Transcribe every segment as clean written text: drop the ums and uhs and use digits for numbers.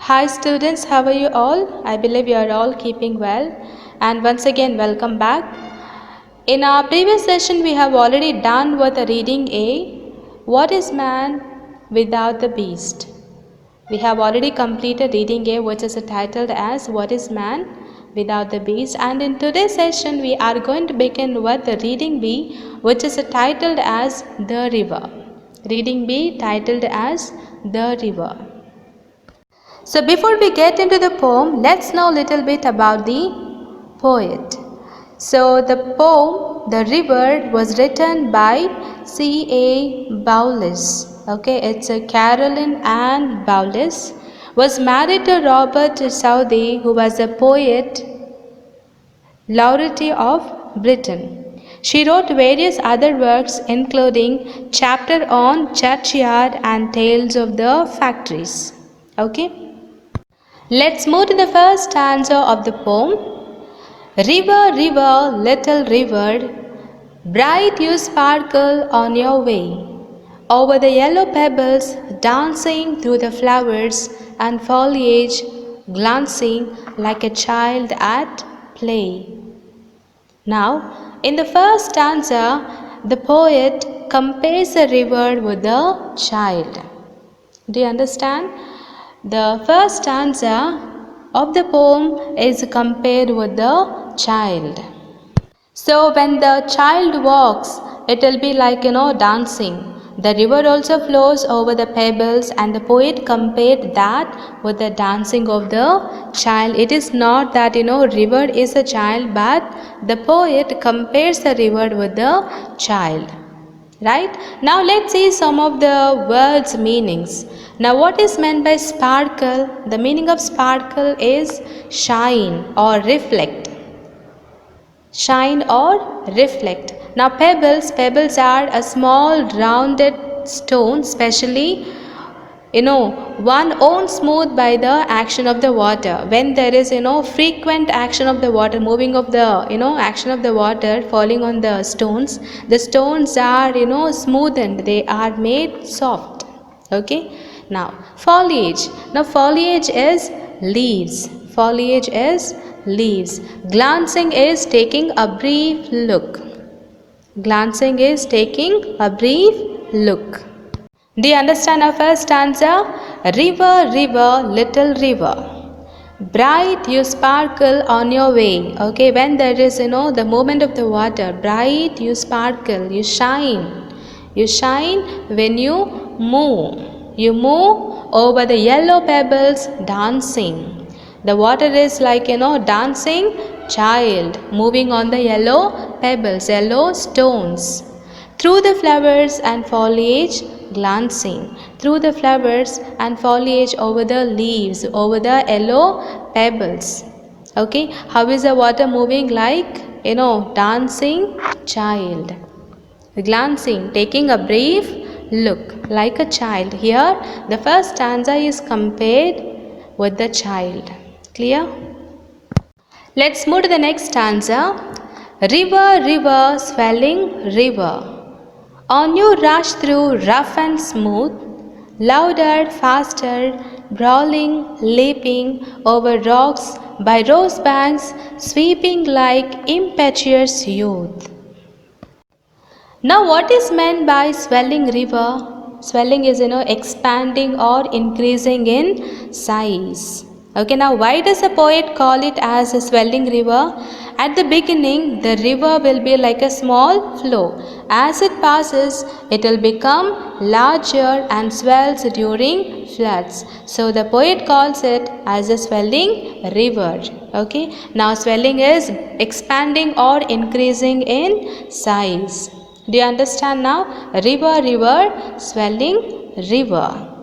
Hi students, how are you all? I believe you are all keeping well, and once again welcome back. In our previous session we have already done with the reading A, what is man without the beast? We have already completed reading A, which is titled as what is man without the beast, and in today's session we are going to begin with the reading B, which is titled as the river. Reading B titled as the river. So before we get into the poem, let's know a little bit about the poet. So the poem, The River, was written by C.A. Bowles. Okay, it's a Caroline Ann Bowles. Was married to Robert Southey, who was a poet laureate of Britain. She wrote various other works, including chapter on churchyard and tales of the factories. Okay. Let's move to the first stanza of the poem. River, river, little river, bright you sparkle on your way, over the yellow pebbles, dancing through the flowers and foliage, glancing like a child at play. Now, in the first stanza, the poet compares the river with the child. Do you understand? The first stanza of the poem is compared with the child. So when the child walks, it will be like dancing. The river also flows over the pebbles, and the poet compared that with the dancing of the child. It is not that river is a child, but the poet compares the river with the child. Right? Now let's see some of the words' meanings. Now what is meant by sparkle? The meaning of sparkle is shine or reflect. Shine or reflect. Now pebbles are a small rounded stone, specially one own smooth by the action of the water. When there is frequent action of the water, moving of the action of the water falling on the stones are smoothened, they are made soft. Okay. Now foliage. Now foliage is leaves. Foliage is leaves. Glancing is taking a brief look. Glancing is taking a brief look. Do you understand our first stanza? River, river, little river, bright you sparkle on your way. Okay, when there is the movement of the water, bright you sparkle, you shine. You shine when you move. You move over the yellow pebbles, dancing. The water is like dancing child moving on the yellow pebbles, yellow stones. Through the flowers and foliage, glancing. Through the flowers and foliage, over the leaves, over the yellow pebbles. Okay, how is the water moving? Like dancing child. Glancing, taking a brief look, like a child. Here the first stanza is compared with the child. Clear? Let's move to the next stanza. River, river, swelling river, on you rush through rough and smooth, louder, faster, brawling, leaping over rocks, by rose banks, sweeping like impetuous youth. Now what is meant by swelling river? Swelling is expanding or increasing in size. Okay, now why does the poet call it as a swelling river? At the beginning, the river will be like a small flow. As it passes, it will become larger and swells during floods. So the poet calls it as a swelling river. Okay, now swelling is expanding or increasing in size. Do you understand now? River, river, swelling river.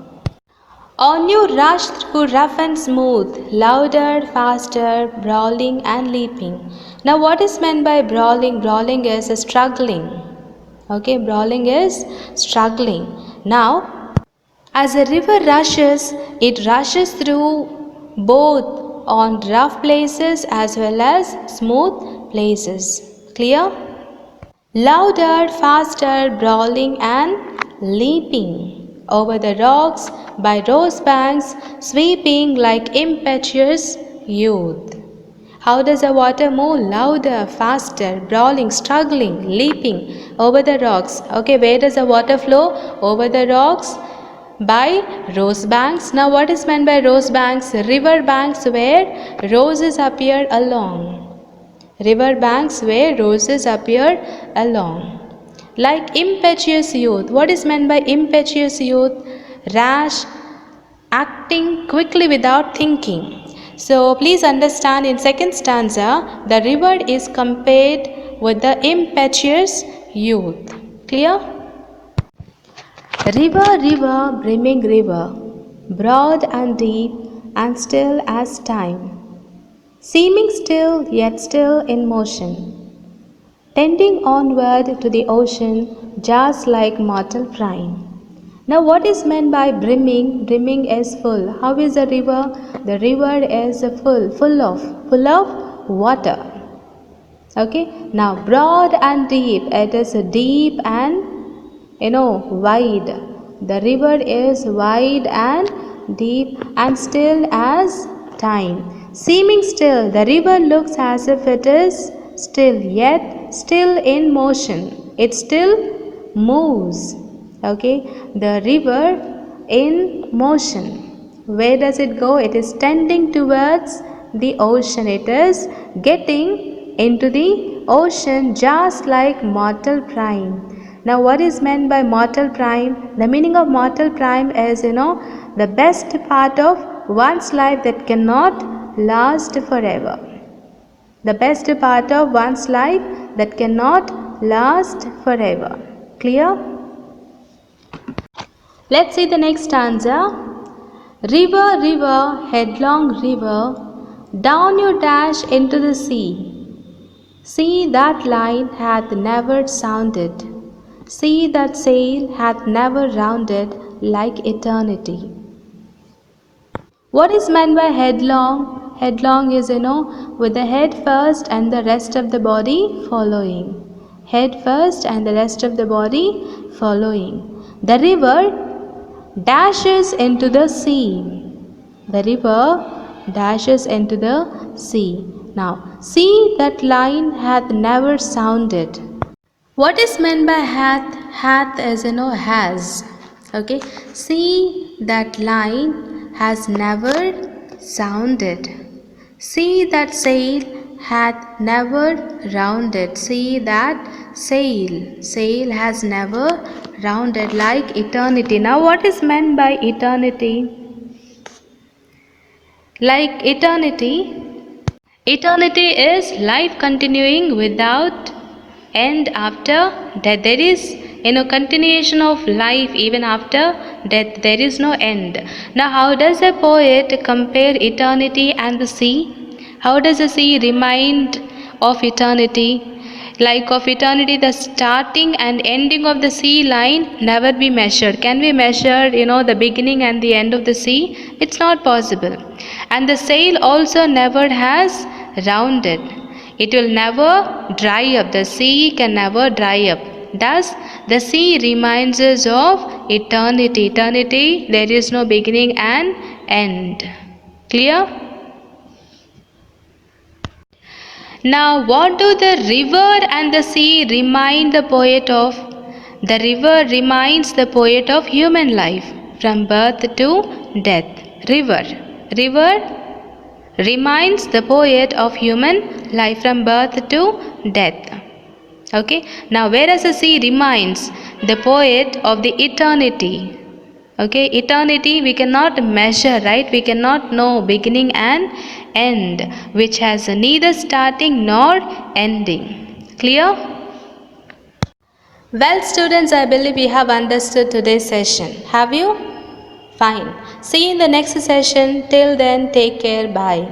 On you rush through rough and smooth, louder, faster, brawling and leaping. Now what is meant by brawling? Brawling is struggling. Okay, brawling is struggling. Now, as a river rushes, it rushes through both on rough places as well as smooth places. Clear? Louder, faster, brawling and leaping. over the rocks by rose banks, sweeping like impetuous youth. How does the water move? Louder, faster, brawling, struggling, leaping over the rocks. Okay, where does the water flow? Over the rocks by rose banks. Now, what is meant by rose banks? River banks where roses appear along. River banks where roses appear along. Like impetuous youth. What is meant by impetuous youth? Rash, acting quickly without thinking. So please understand, in second stanza, the river is compared with the impetuous youth. Clear? River, river, brimming river, broad and deep and still as time, seeming still yet still in motion, tending onward to the ocean just like mortal prime. Now, what is meant by brimming? Brimming is full. How is the river? The river is full of water. Okay. Now, broad and deep. It is deep and wide. The river is wide and deep and still as time. Seeming still. The river looks as if it is still, yet still in motion. It still moves. Okay, the river in motion. Where does it go? It is tending towards the ocean. It is getting into the ocean just like mortal prime. Now, what is meant by mortal prime? The meaning of mortal prime is, the best part of one's life that cannot last forever. The best part of one's life that cannot last forever. Clear? Let's see the next stanza. River, river, headlong river, down you dash into the sea. See that line hath never sounded. See that sail hath never rounded like eternity. What is meant by headlong? Headlong is, with the head first and the rest of the body following. Head first and the rest of the body following. The river dashes into the sea. The river dashes into the sea. Now, see that line hath never sounded. What is meant by hath? Hath is, has. Okay. See that line has never sounded. See that sail hath never rounded. See that sail has never rounded like eternity. Now, what is meant by eternity? Like eternity is life continuing without end after death. There is continuation of life even after death. There is no end. Now, how does a poet compare eternity and the sea? How does the sea remind of eternity? Like of eternity, the starting and ending of the sea line never be measured. Can we measure, the beginning and the end of the sea? It's not possible. And the sail also never has rounded. It will never dry up. The sea can never dry up. Thus, the sea reminds us of eternity. Eternity, there is no beginning and end. Clear? Now, what do the river and the sea remind the poet of? The river reminds the poet of human life from birth to death. River reminds the poet of human life from birth to death. Okay. Now, whereas the sea reminds the poet of the eternity. Okay, eternity we cannot measure, right? We cannot know beginning and end, which has neither starting nor ending. Clear? Well, students, I believe you have understood today's session. Have you? Fine. See you in the next session. Till then, take care. Bye.